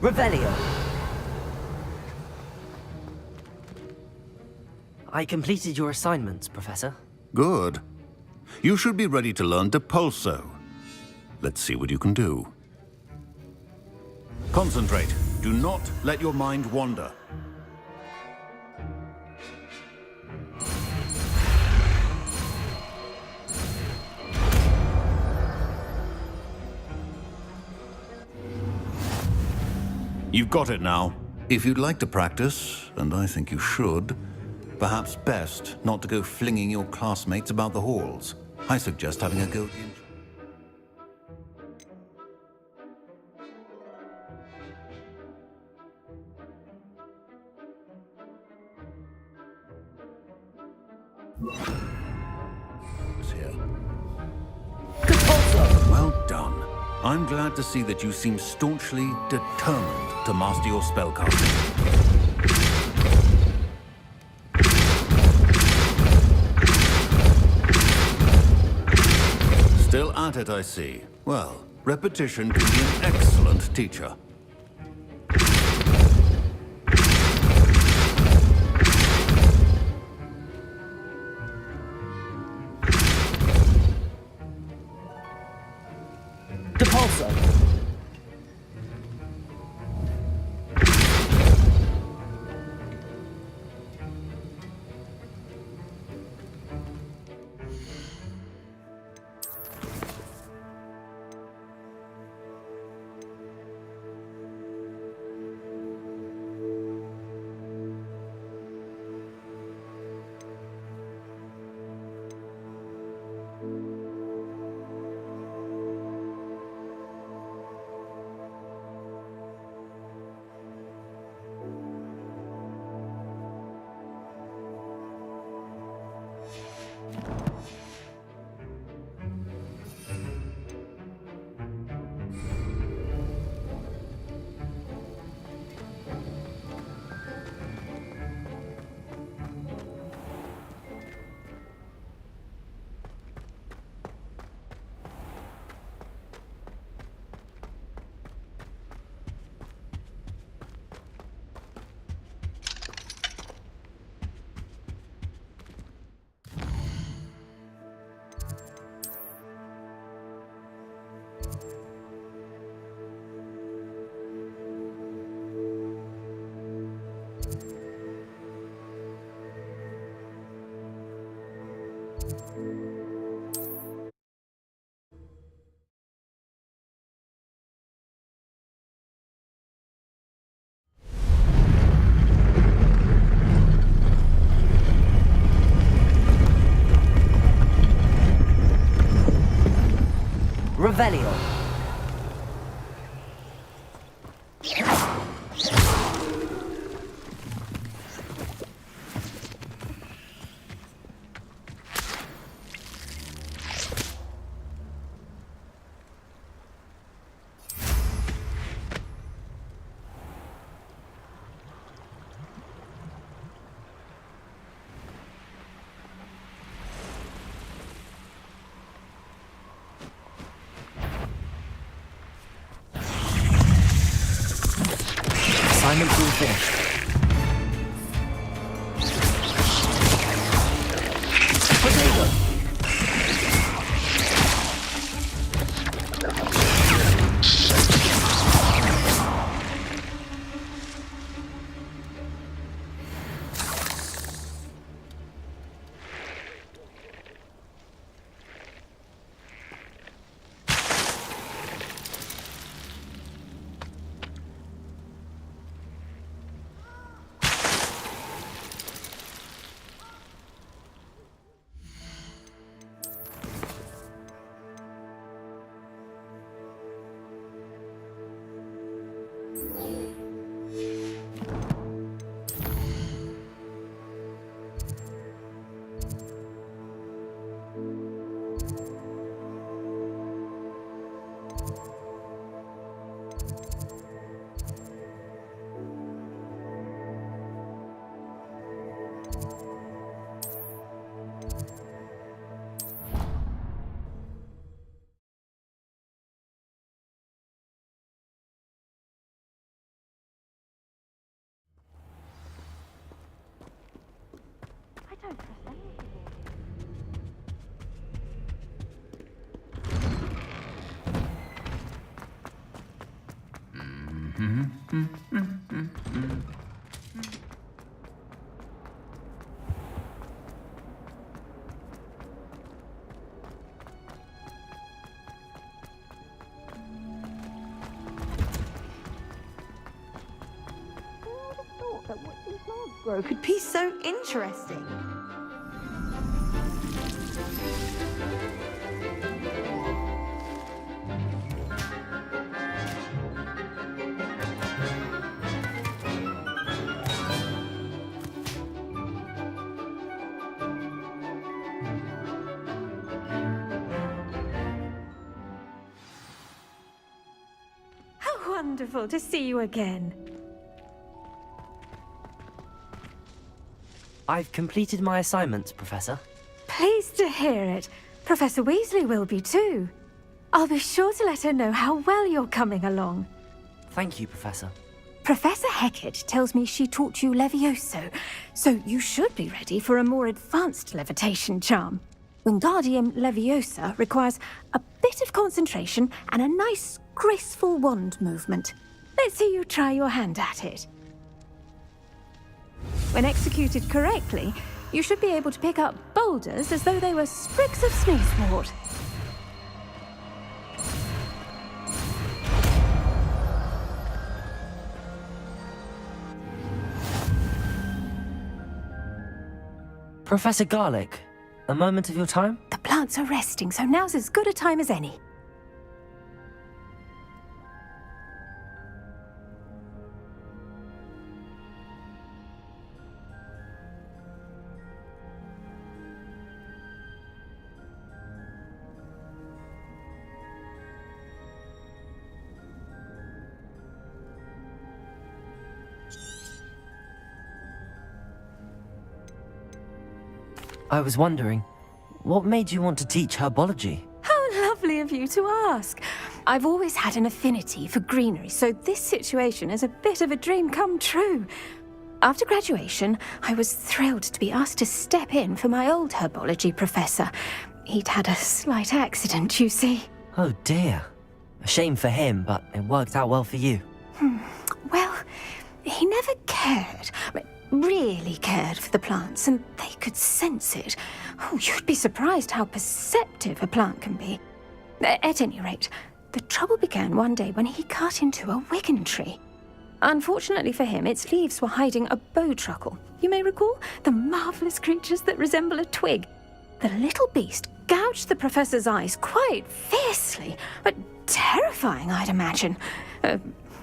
Revelio. I completed your assignments, Professor. Good. You should be ready to learn Depulso. Let's see what you can do. Concentrate. Do not let your mind wander. You've got it now. If you'd like to practice, and I think you should, perhaps best not to go flinging your classmates about the halls. I suggest having a go at the here. Well done. I'm glad to see that you seem staunchly determined to master your spellcasting. Still at it, I see. Well, repetition can be an excellent teacher. Depulso. Revelio. Assignment's all finished. Potato! Could be so interesting. How wonderful to see you again. I've completed my assignments, Professor. Pleased to hear it. Professor Weasley will be too. I'll be sure to let her know how well you're coming along. Thank you, Professor. Professor Hecat tells me she taught you Levioso, so you should be ready for a more advanced levitation charm. Wingardium Leviosa requires a bit of concentration and a nice, graceful wand movement. Let's see you try your hand at it. When executed correctly, you should be able to pick up boulders as though they were sprigs of sneezewort. Professor Garlick, a moment of your time? The plants are resting, so now's as good a time as any. I was wondering, what made you want to teach herbology? How lovely of you to ask. I've always had an affinity for greenery, so this situation is a bit of a dream come true. After graduation, I was thrilled to be asked to step in for my old herbology professor. He'd had a slight accident, you see. Oh dear. A shame for him, but it worked out well for you. Well, he never cared. Really cared for the plants, and they could sense it. Oh, you'd be surprised how perceptive a plant can be. At any rate, the trouble began one day when he cut into a wigan tree. Unfortunately for him, its leaves were hiding a bowtruckle. You may recall the marvellous creatures that resemble a twig. The little beast gouged the professor's eyes quite fiercely, but terrifying, I'd imagine.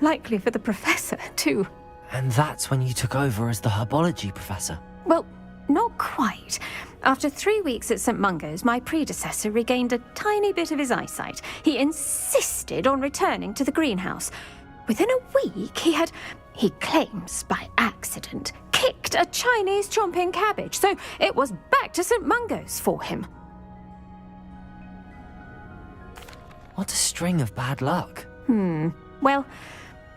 Likely for the professor, too. And that's when you took over as the herbology professor? Well, not quite. After 3 weeks at St. Mungo's, my predecessor regained a tiny bit of his eyesight. He insisted on returning to the greenhouse. Within a week, he claims by accident, kicked a Chinese chomping cabbage, so it was back to St. Mungo's for him. What a string of bad luck. Well,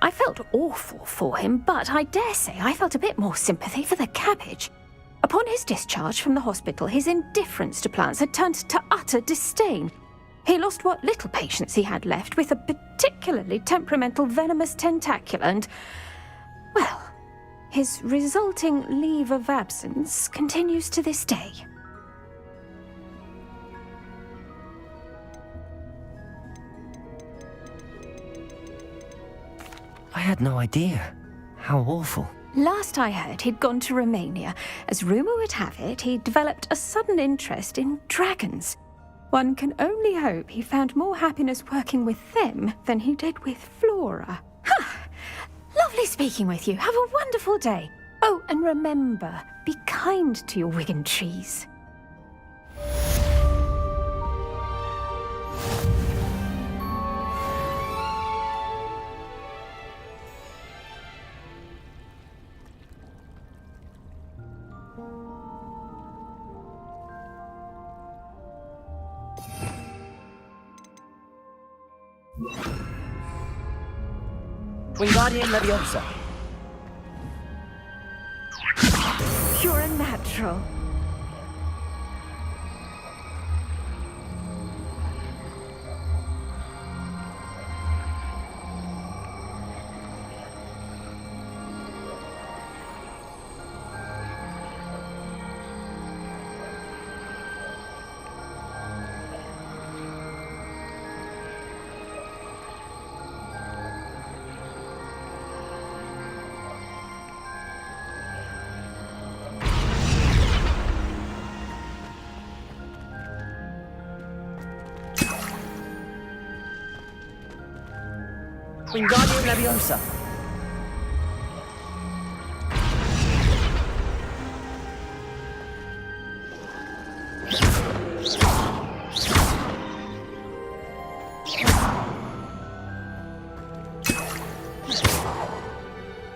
I felt awful for him, but I dare say I felt a bit more sympathy for the cabbage. Upon his discharge from the hospital, his indifference to plants had turned to utter disdain. He lost what little patience he had left with a particularly temperamental venomous tentacula and, well, his resulting leave of absence continues to this day. I had no idea. How awful. Last I heard, he'd gone to Romania. As rumour would have it, he developed a sudden interest in dragons. One can only hope he found more happiness working with them than he did with Flora. Lovely speaking with you. Have a wonderful day. Oh, and remember, be kind to your wigan trees. Wingardium Leviosa. You're a natural. Wingardium Leviosa.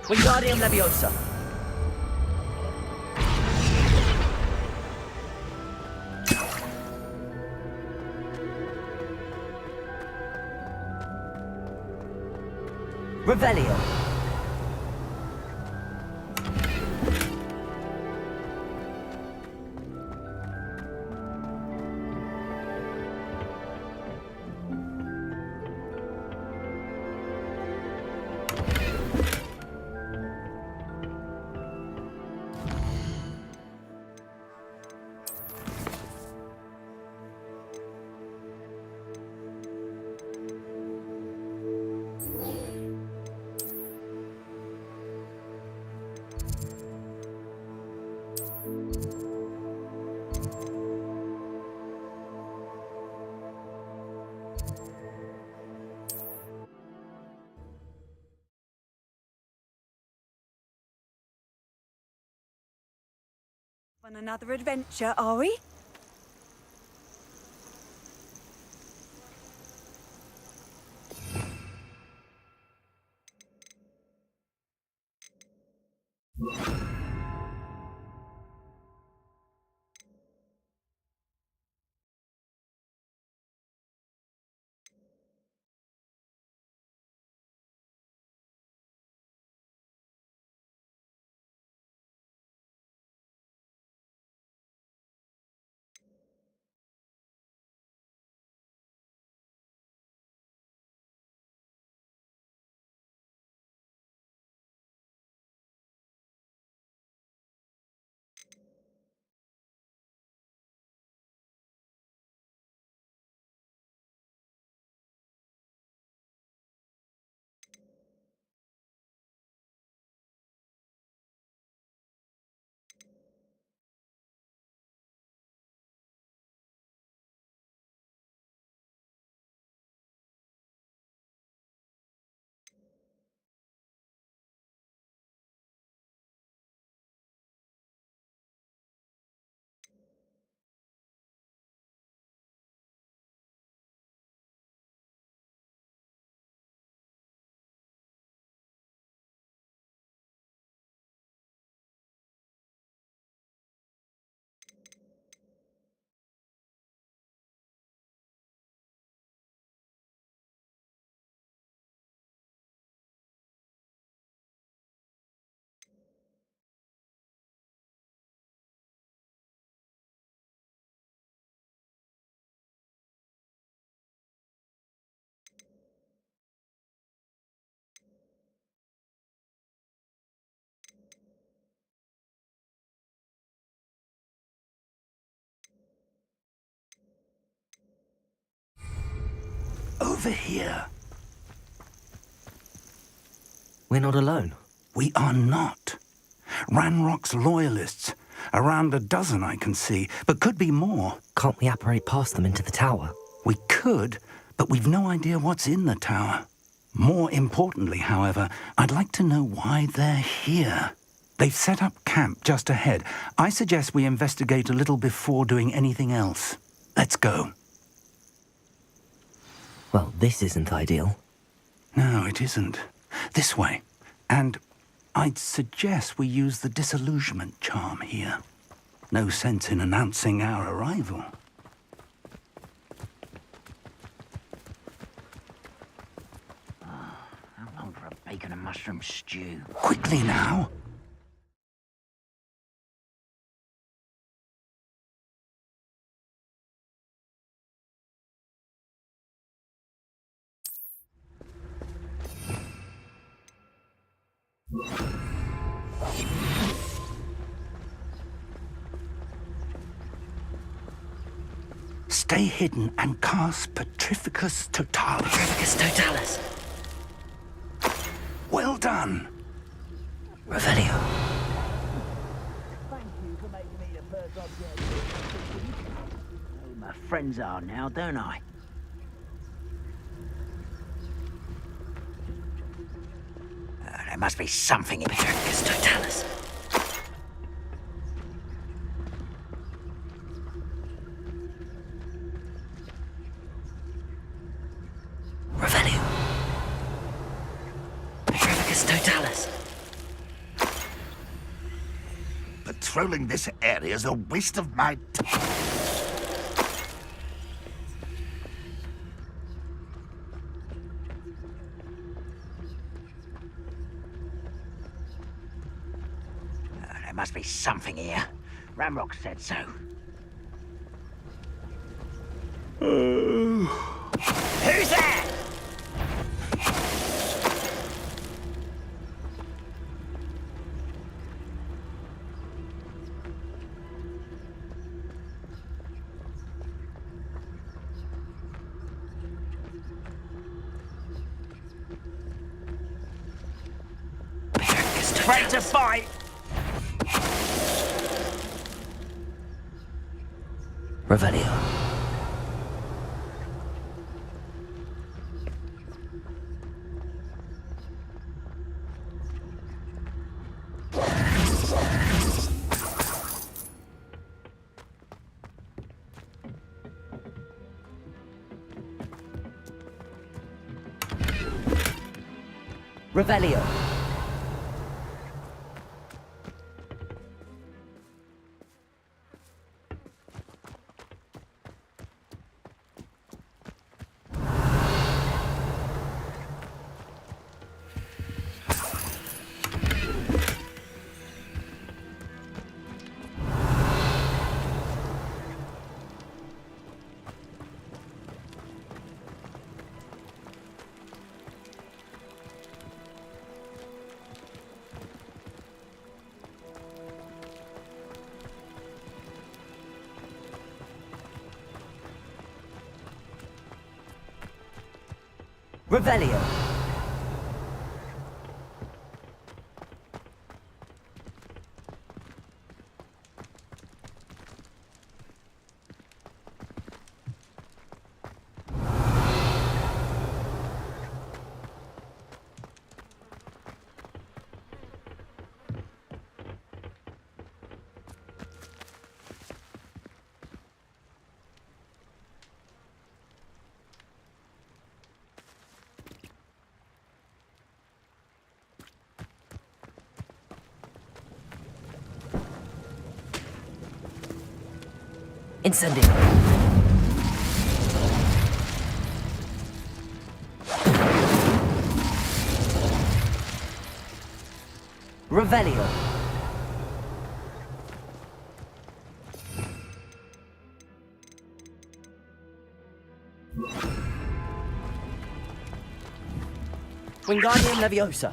Wingardium Leviosa. Revelio. On another adventure, are we? Over here. We're not alone. We are not. Ranrock's loyalists. Around a dozen I can see, but could be more. Can't we apparate past them into the tower? We could, but we've no idea what's in the tower. More importantly, however, I'd like to know why they're here. They've set up camp just ahead. I suggest we investigate a little before doing anything else. Let's go. Well, this isn't ideal. No, it isn't. This way. And I'd suggest we use the disillusionment charm here. No sense in announcing our arrival. How long for a bacon and mushroom stew? Quickly now. Stay hidden and cast Petrificus Totalis. Petrificus Totalis. Well done. Revelio. Thank you for making me the first object. Know who my friends are now, don't I? There must be something in Pericus totalis. Revelio. Pericus totalis. Patrolling this area is a waste of my time. There must be something here. Ramrock said so. Who's there? Pericus Afraid to totalis. fight. Revelio. Revelio. Revelio. Incendio. Revelio. Wingardium Leviosa.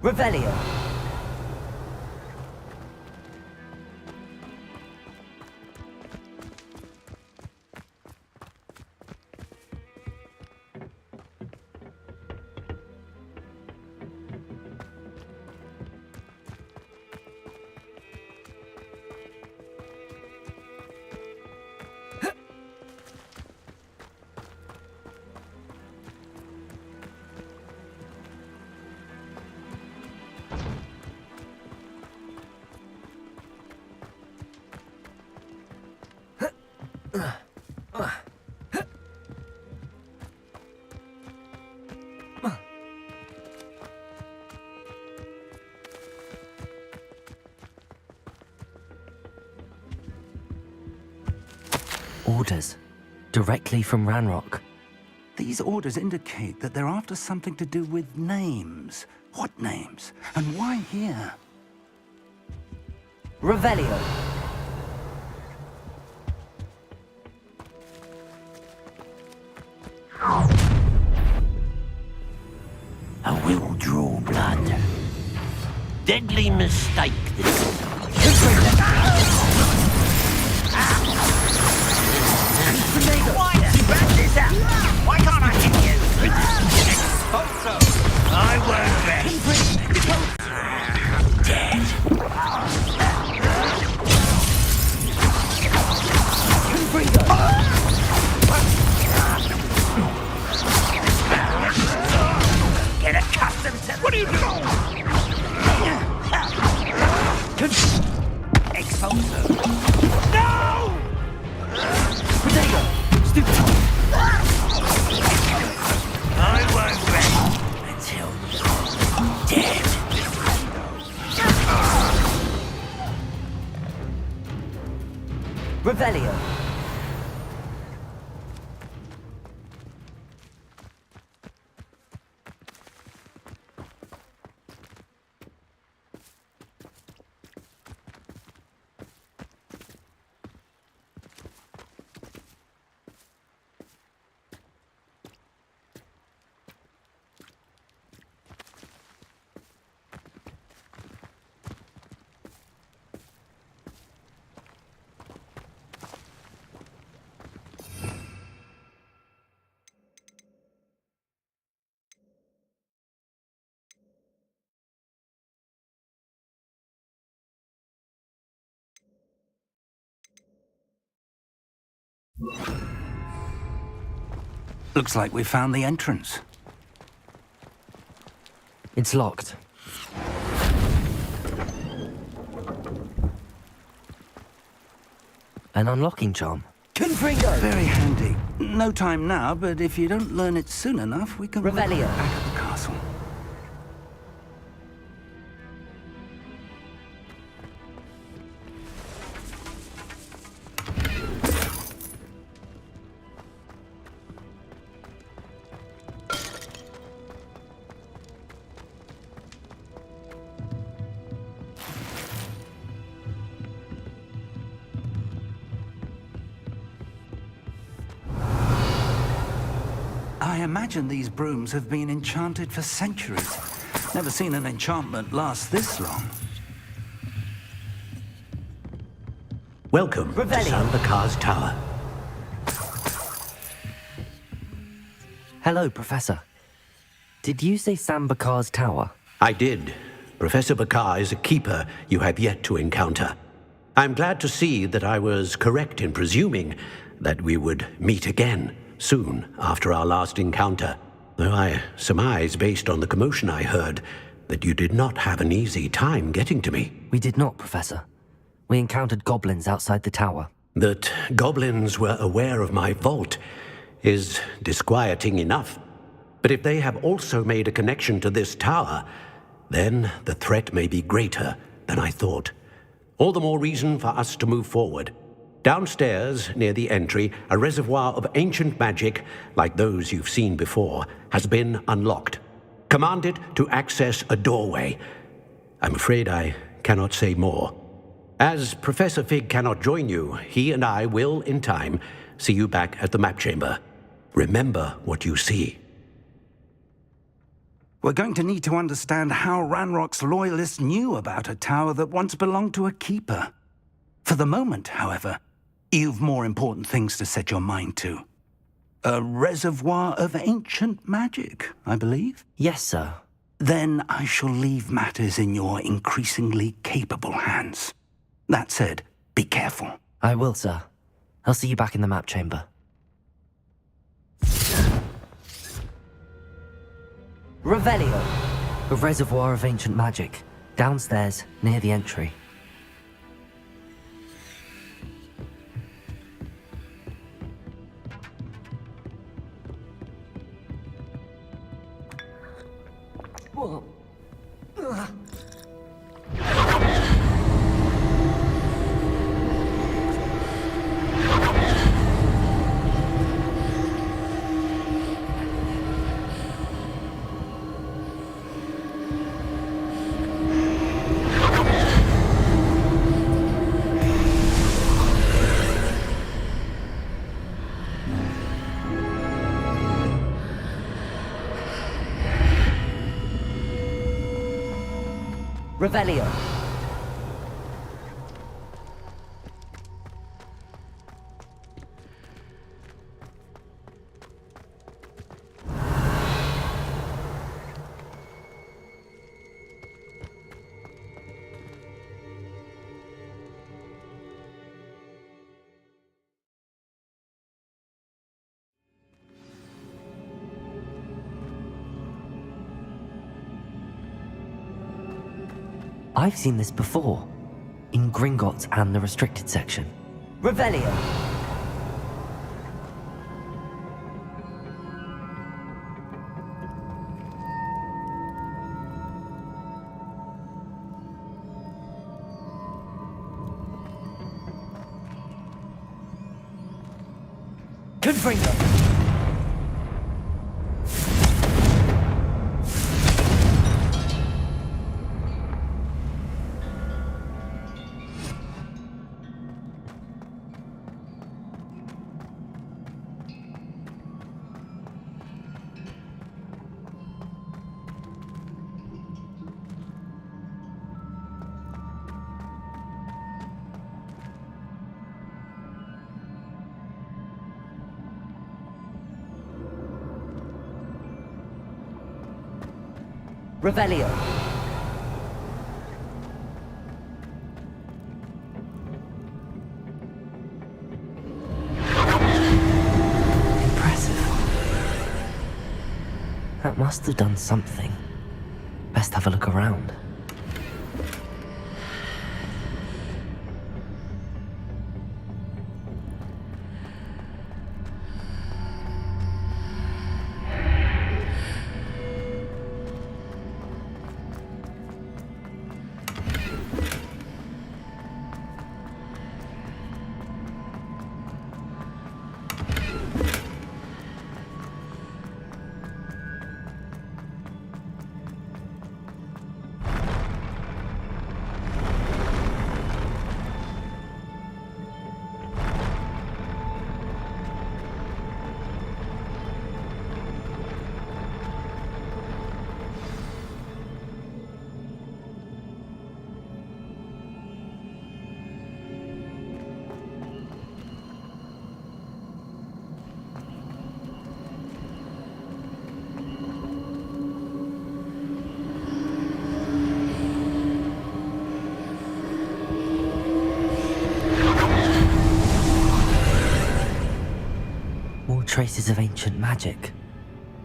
Revelio. Orders. Directly from Ranrock. These orders indicate that they're after something to do with names. What names? And why here? Revelio. I will draw blood. Deadly mistake, this. Why can't I hit you? Expulso! I won't rest. Dead. Get accustomed to. What are you doing? Expulso. No! Potato. Stupid. I won't rest until you're dead. Revelio. Looks like we found the entrance. It's locked. An unlocking charm. Confringo! Very handy. No time now, but if you don't learn it soon enough, we can Revelio. back at the castle. I imagine these brooms have been enchanted for centuries. Never seen an enchantment last this long. Welcome to Revelio. Sambakar's Tower. Hello, Professor. Did you say Sambakar's Tower? I did. Professor Bakar is a keeper you have yet to encounter. I'm glad to see that I was correct in presuming that we would meet again soon after our last encounter, though I surmise, based on the commotion I heard, that you did not have an easy time getting to me. We did not, Professor. We encountered goblins outside the tower. That goblins were aware of my vault is disquieting enough. But if they have also made a connection to this tower, then the threat may be greater than I thought. All the more reason for us to move forward. Downstairs, near the entry, a reservoir of ancient magic, like those you've seen before, has been unlocked. Command it to access a doorway. I'm afraid I cannot say more. As Professor Fig cannot join you, he and I will, in time, see you back at the map chamber. Remember what you see. We're going to need to understand how Ranrock's loyalists knew about a tower that once belonged to a keeper. For the moment, however, you've more important things to set your mind to. A reservoir of ancient magic, I believe? Yes, sir. Then I shall leave matters in your increasingly capable hands. That said, be careful. I will, sir. I'll see you back in the map chamber. Revelio, a reservoir of ancient magic, downstairs near the entry. Whoa. Revelio. I've seen this before, in Gringotts and the restricted section. Revelio! Confringo! Revelio. Impressive. That must have done something. Best have a look around. Traces of ancient magic.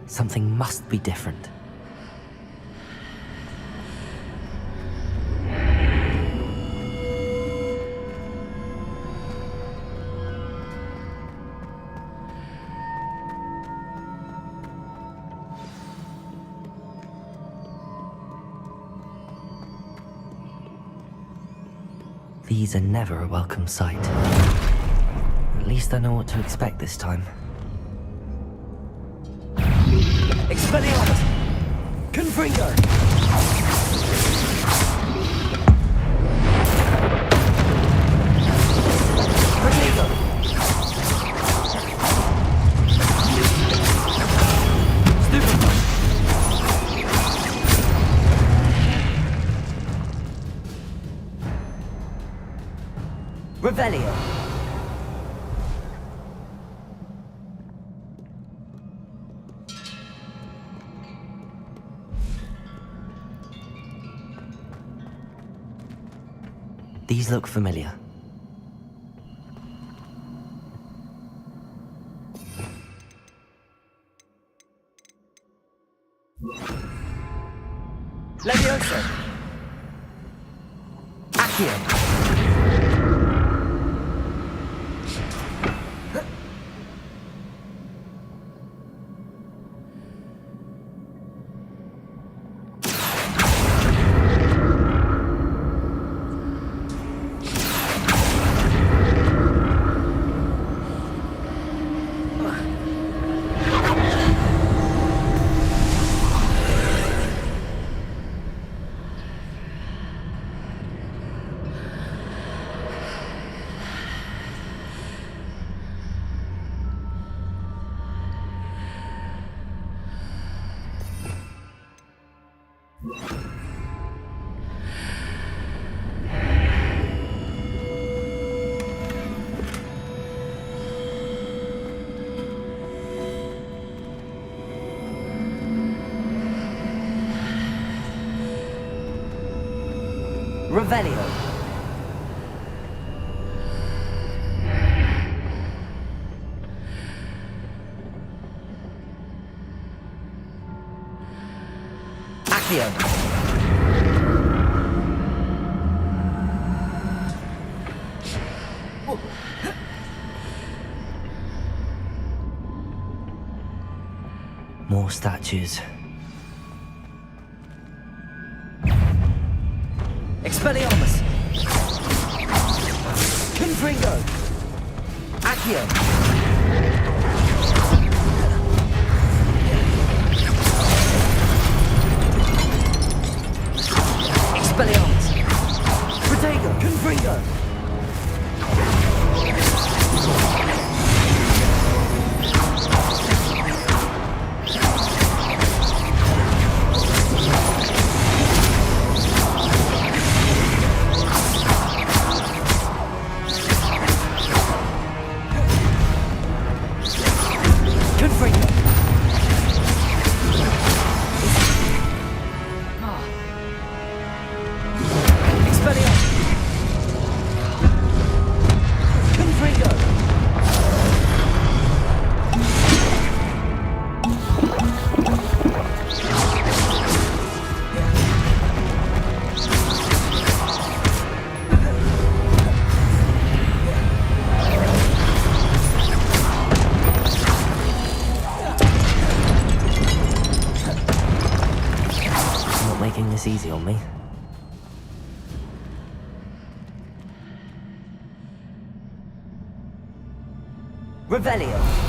Something must be different. These are never a welcome sight. At least I know what to expect this time. Expelliarmus! Confringo! Revelio! Stupefy! Revelio! These look familiar. Levioso! Accio! Revelio. Accio. More statues. Expelliarmus! Confringo! Accio! Expelliarmus! Protego! Confringo! This easy on me. Revelio.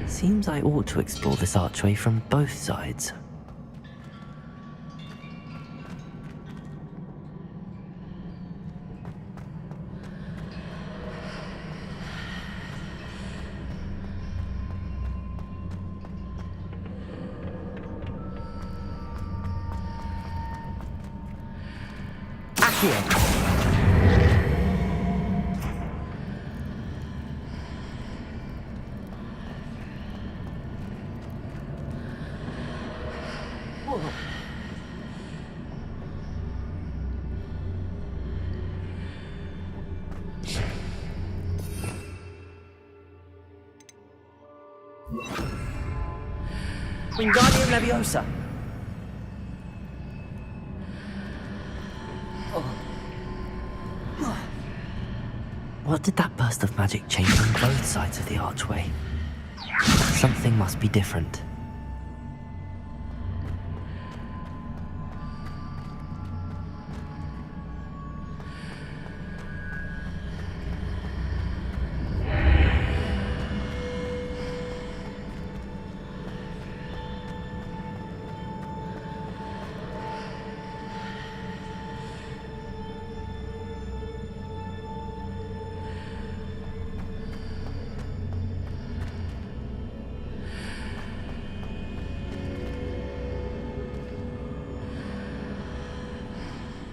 Seems I ought to explore this archway from both sides. Accio! Wingardium Leviosa. What did that burst of magic change on both sides of the archway? Something must be different.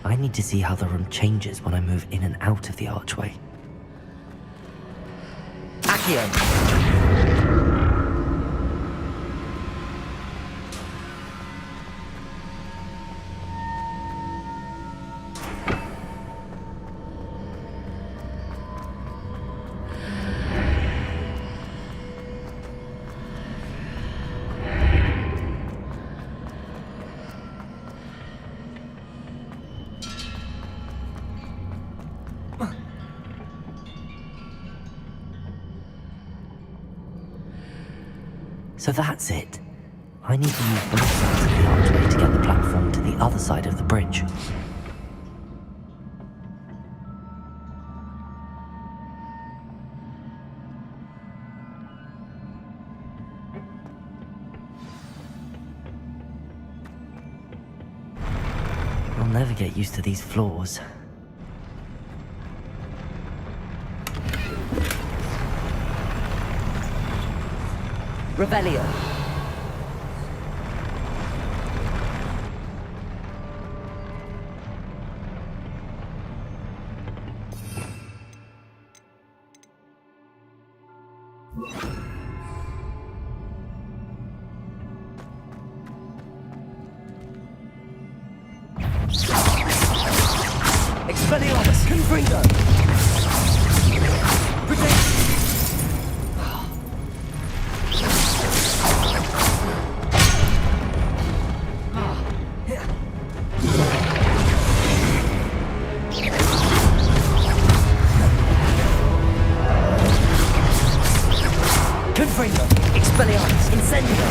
I need to see how the room changes when I move in and out of the archway. Accio! So that's it. I need to use both sides of the archway to get the platform to the other side of the bridge. I'll never get used to these floors. Revelio. Expelliarmus, Confringo! Protect! Confringo! Expelliarmus, Incendio!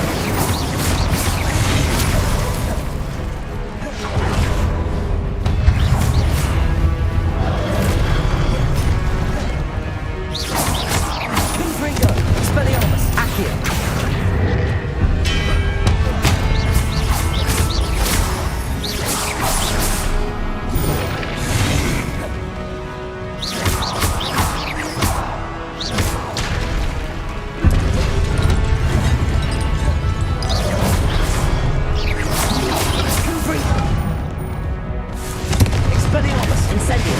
Confringo! Expelliarmus, Accio! Confringo! Expelliarmus, Incendio!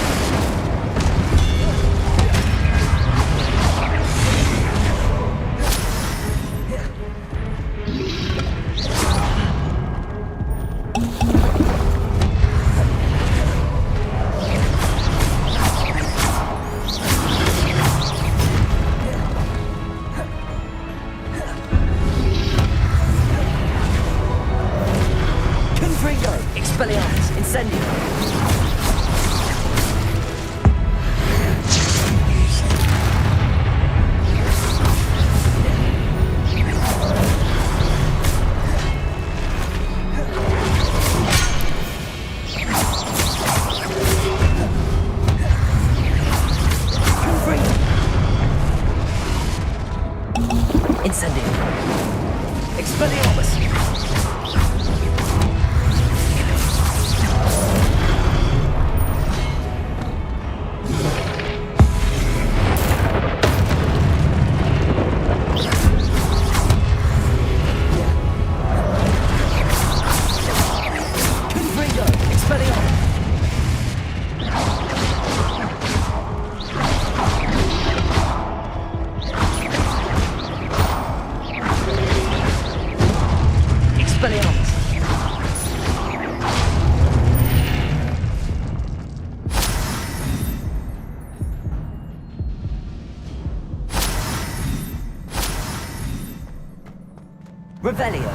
Confringo! Expelliarmus, Incendio! Confringo! Incendio! Expelliarmus! Confringo! Expelliarmus! Expelliarmus! Revelio!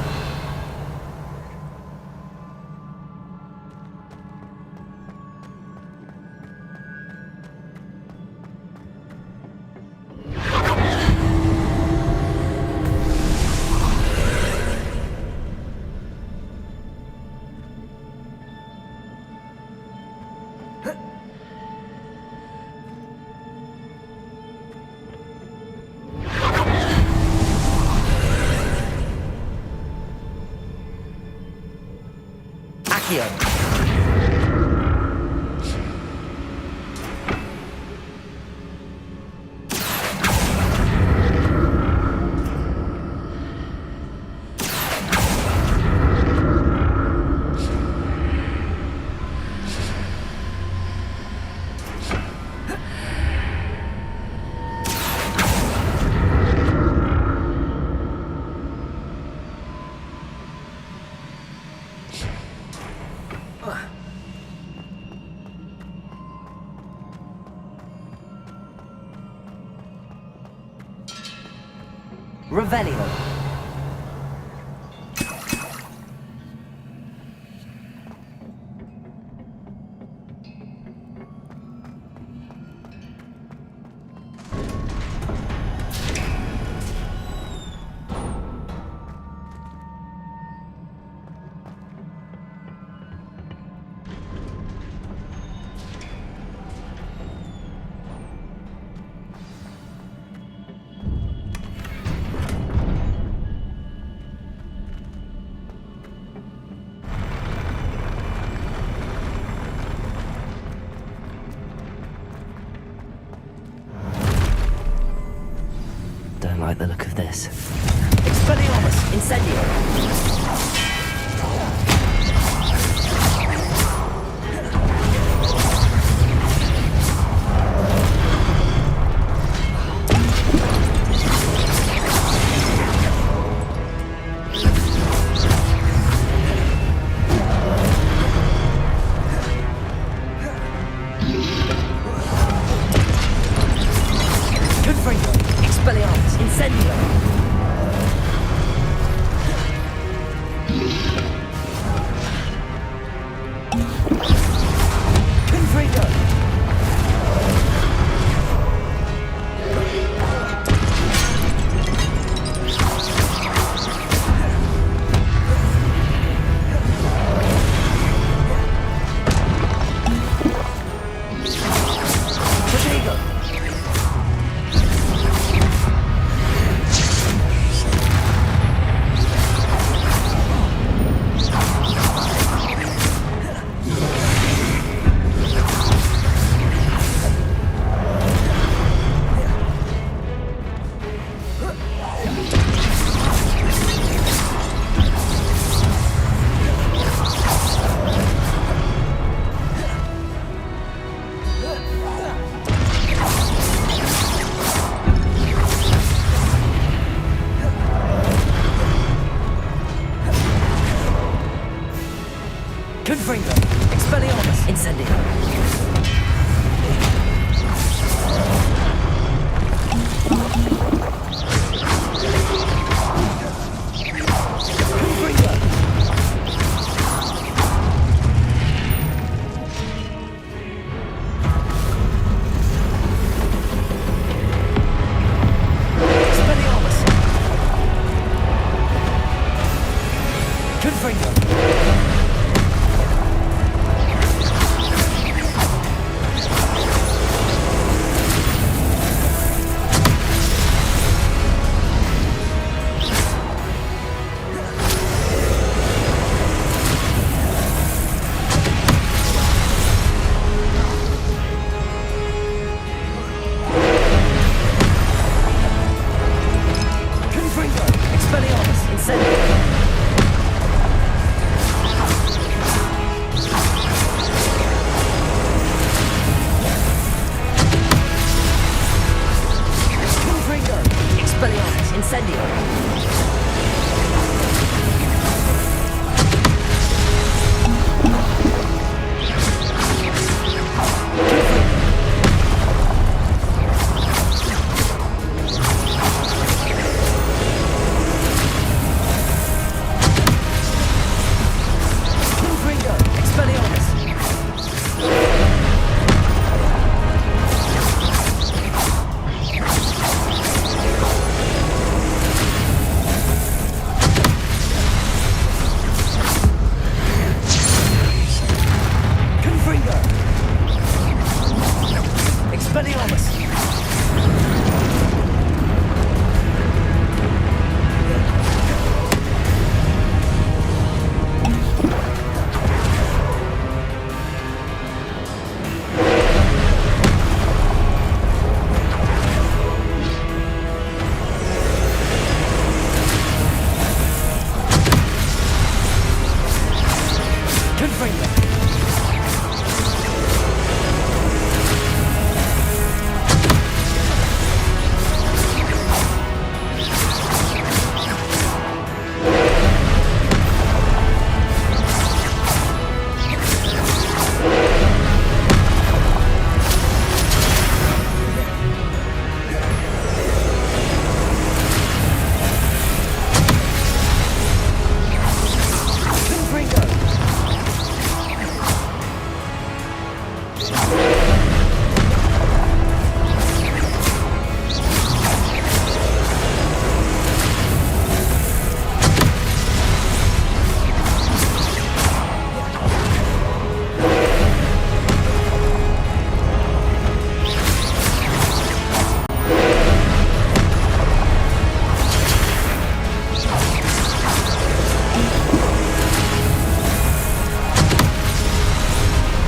Accio! Revelio! like the look of this. Expelliarmus! Incendio! Confringo! Expelliarmus! Incendio! Confringo! Protego! Confringo! Expelliarmus! Incendio! Confringo! Expelliarmus! Confringo! Confringo! Expelliarmus! Incendio! Confringo! Expelliarmus! Incendio! Confringo! Expelliarmus! Confringo! Expelliarmus! Confringo! Confringo!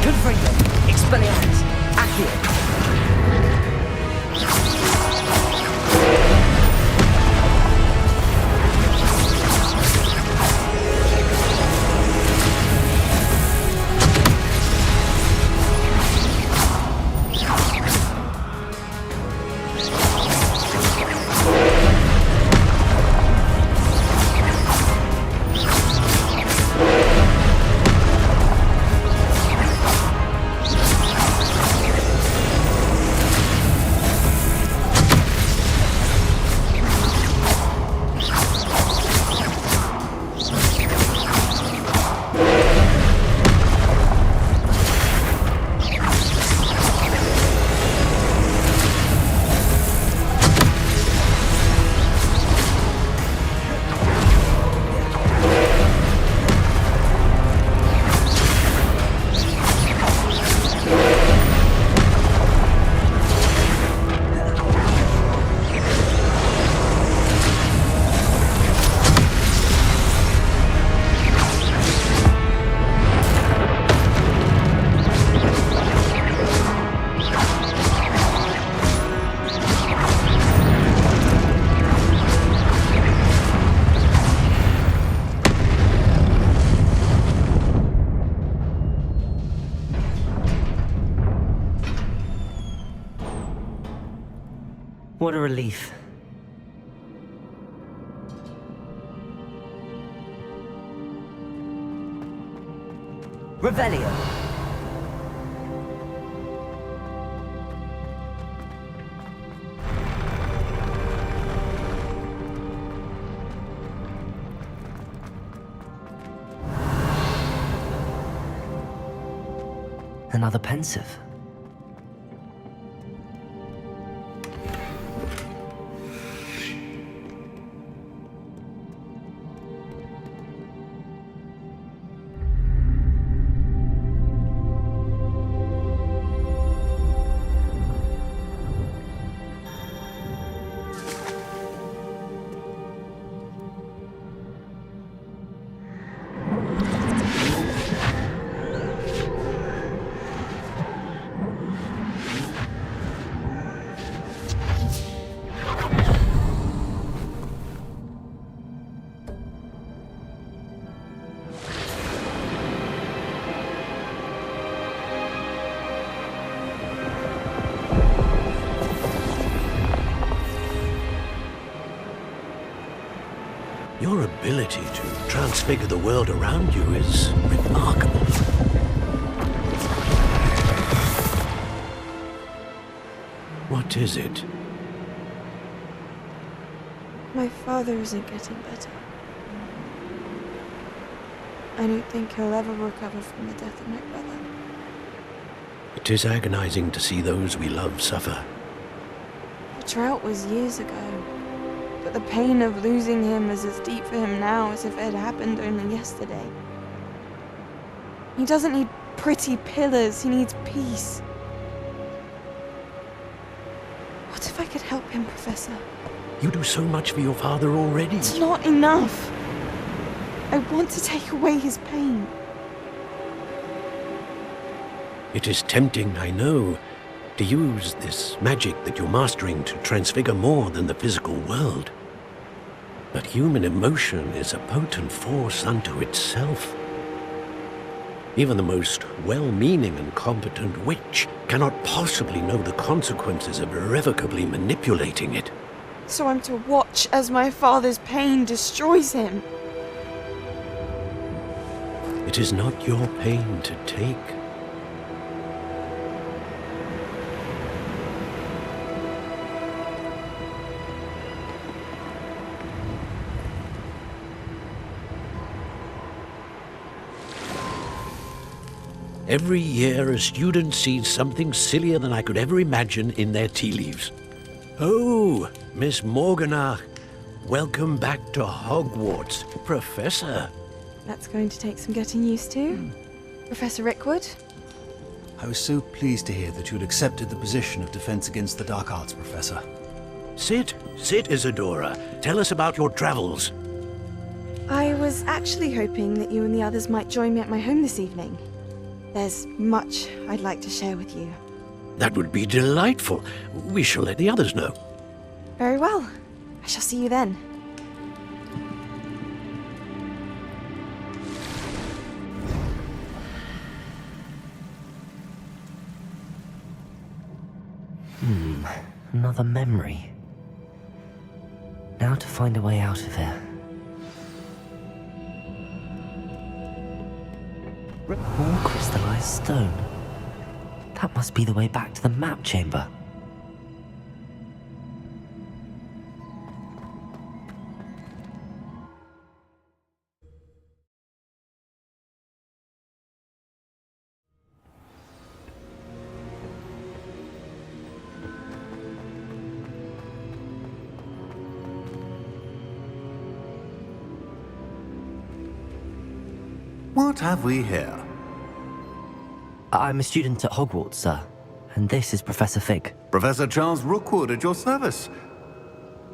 Confringo! Expelliarmus! Accio! What a relief. Revelio. Another pensive. Your ability to transfigure the world around you is remarkable. What is it? My father isn't getting better. I don't think he'll ever recover from the death of my brother. It is agonizing to see those we love suffer. The drought was years ago, but the pain of losing him is as deep for him now as if it had happened only yesterday. He doesn't need pretty pillars, he needs peace. What if I could help him, Professor? You do so much for your father already. It's not enough. I want to take away his pain. It is tempting, I know, to use this magic that you're mastering to transfigure more than the physical world. But human emotion is a potent force unto itself. Even the most well-meaning and competent witch cannot possibly know the consequences of irrevocably manipulating it. So I'm to watch as my father's pain destroys him. It is not your pain to take. Every year, a student sees something sillier than I could ever imagine in their tea leaves. Oh, Miss Morganach, welcome back to Hogwarts, Professor. That's going to take some getting used to. Professor Rickwood? I was so pleased to hear that you had accepted the position of Defense Against the Dark Arts, Professor. Sit, Isadora. Tell us about your travels. I was actually hoping that you and the others might join me at my home this evening. There's much I'd like to share with you. That would be delightful. We shall let the others know. Very well. I shall see you then. Another memory. Now to find a way out of here. More crystallized stone. That must be the way back to the map chamber. What have we here? I'm a student at Hogwarts, sir. And this is Professor Fig. Professor Charles Rookwood at your service.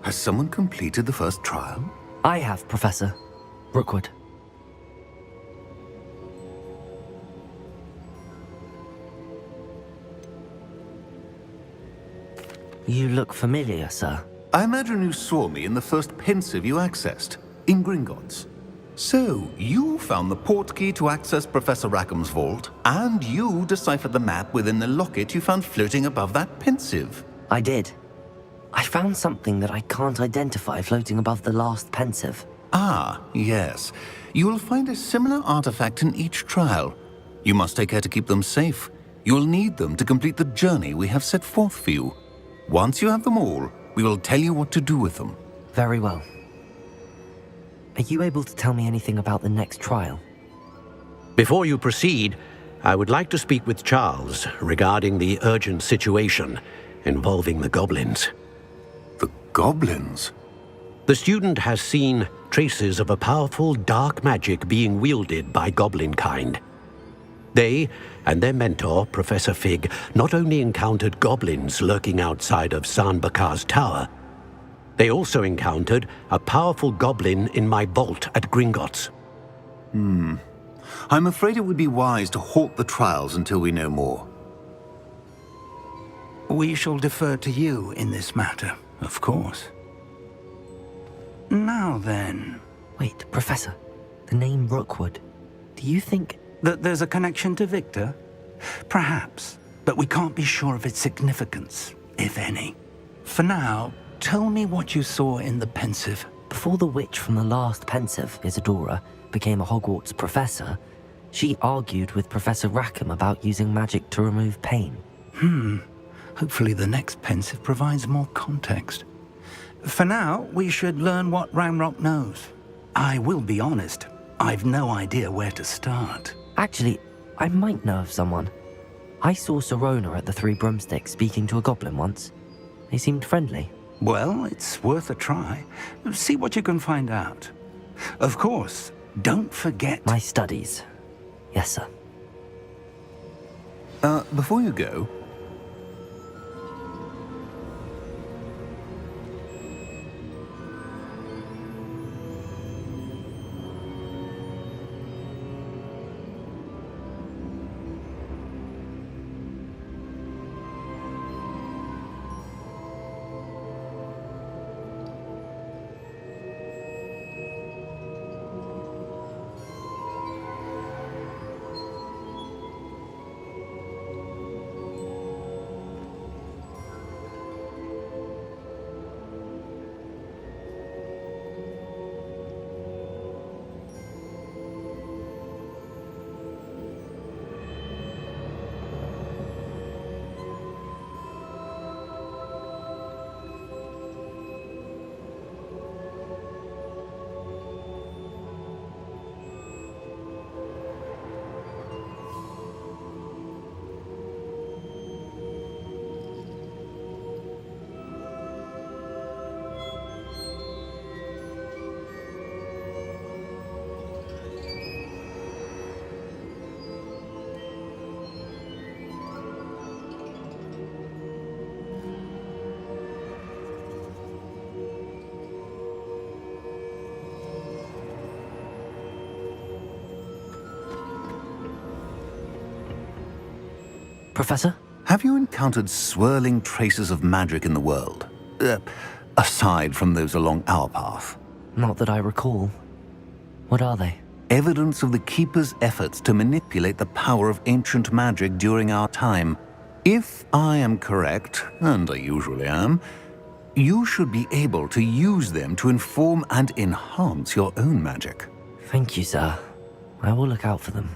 Has someone completed the first trial? I have, Professor Rookwood. You look familiar, sir. I imagine you saw me in the first pensive you accessed, in Gringotts. So, you found the portkey to access Professor Rackham's vault, and you deciphered the map within the locket you found floating above that pensive. I did. I found something that I can't identify floating above the last pensive. Ah, yes. You will find a similar artifact in each trial. You must take care to keep them safe. You will need them to complete the journey we have set forth for you. Once you have them all, we will tell you what to do with them. Very well. Are you able to tell me anything about the next trial? Before you proceed, I would like to speak with Charles regarding the urgent situation involving the goblins. The goblins? The student has seen traces of a powerful dark magic being wielded by goblin kind. They and their mentor, Professor Fig, not only encountered goblins lurking outside of San Bakar's tower, they also encountered a powerful goblin in my vault at Gringotts. I'm afraid it would be wise to halt the trials until we know more. We shall defer to you in this matter, of course. Now then... Wait, Professor. The name Rookwood. Do you think... that there's a connection to Victor? Perhaps, but we can't be sure of its significance, if any. For now, tell me what you saw in the pensive. Before the witch from the last pensive, Isadora, became a Hogwarts professor, she argued with Professor Rackham about using magic to remove pain. Hopefully the next pensive provides more context. For now, we should learn what Ramrock knows. I will be honest, I've no idea where to start. Actually, I might know of someone. I saw Sirona at the Three Broomsticks speaking to a goblin once. They seemed friendly. Well, it's worth a try. See what you can find out. Of course, don't forget... My studies. Yes, sir. Before you go... Professor? Have you encountered swirling traces of magic in the world? Aside from those along our path? Not that I recall. What are they? Evidence of the Keeper's efforts to manipulate the power of ancient magic during our time. If I am correct, and I usually am, you should be able to use them to inform and enhance your own magic. Thank you, sir. I will look out for them.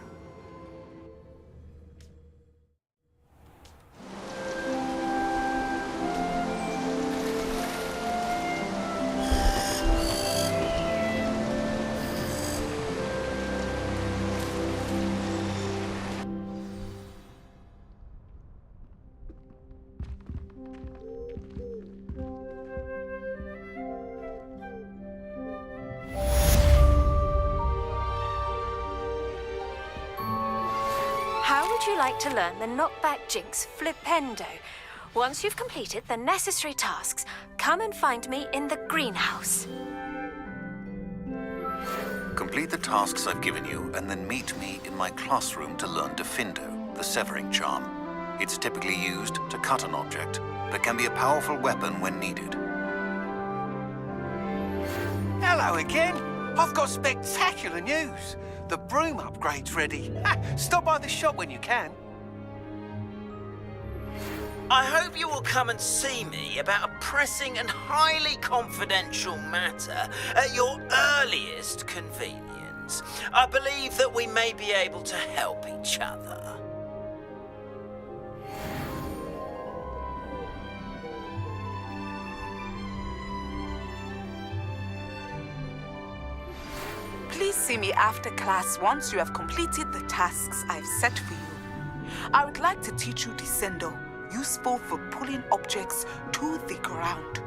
How would you like to learn the knockback jinx flipendo? Once you've completed the necessary tasks, come and find me in the greenhouse. Complete the tasks I've given you, and then meet me in my classroom to learn Defindo, the severing charm. It's typically used to cut an object, but can be a powerful weapon when needed. Hello again. I've got spectacular news. The broom upgrade's ready. Stop by the shop when you can. I hope you will come and see me about a pressing and highly confidential matter at your earliest convenience. I believe that we may be able to help each other. Please see me after class once you have completed the tasks I've set for you. I would like to teach you Descendo, useful for pulling objects to the ground.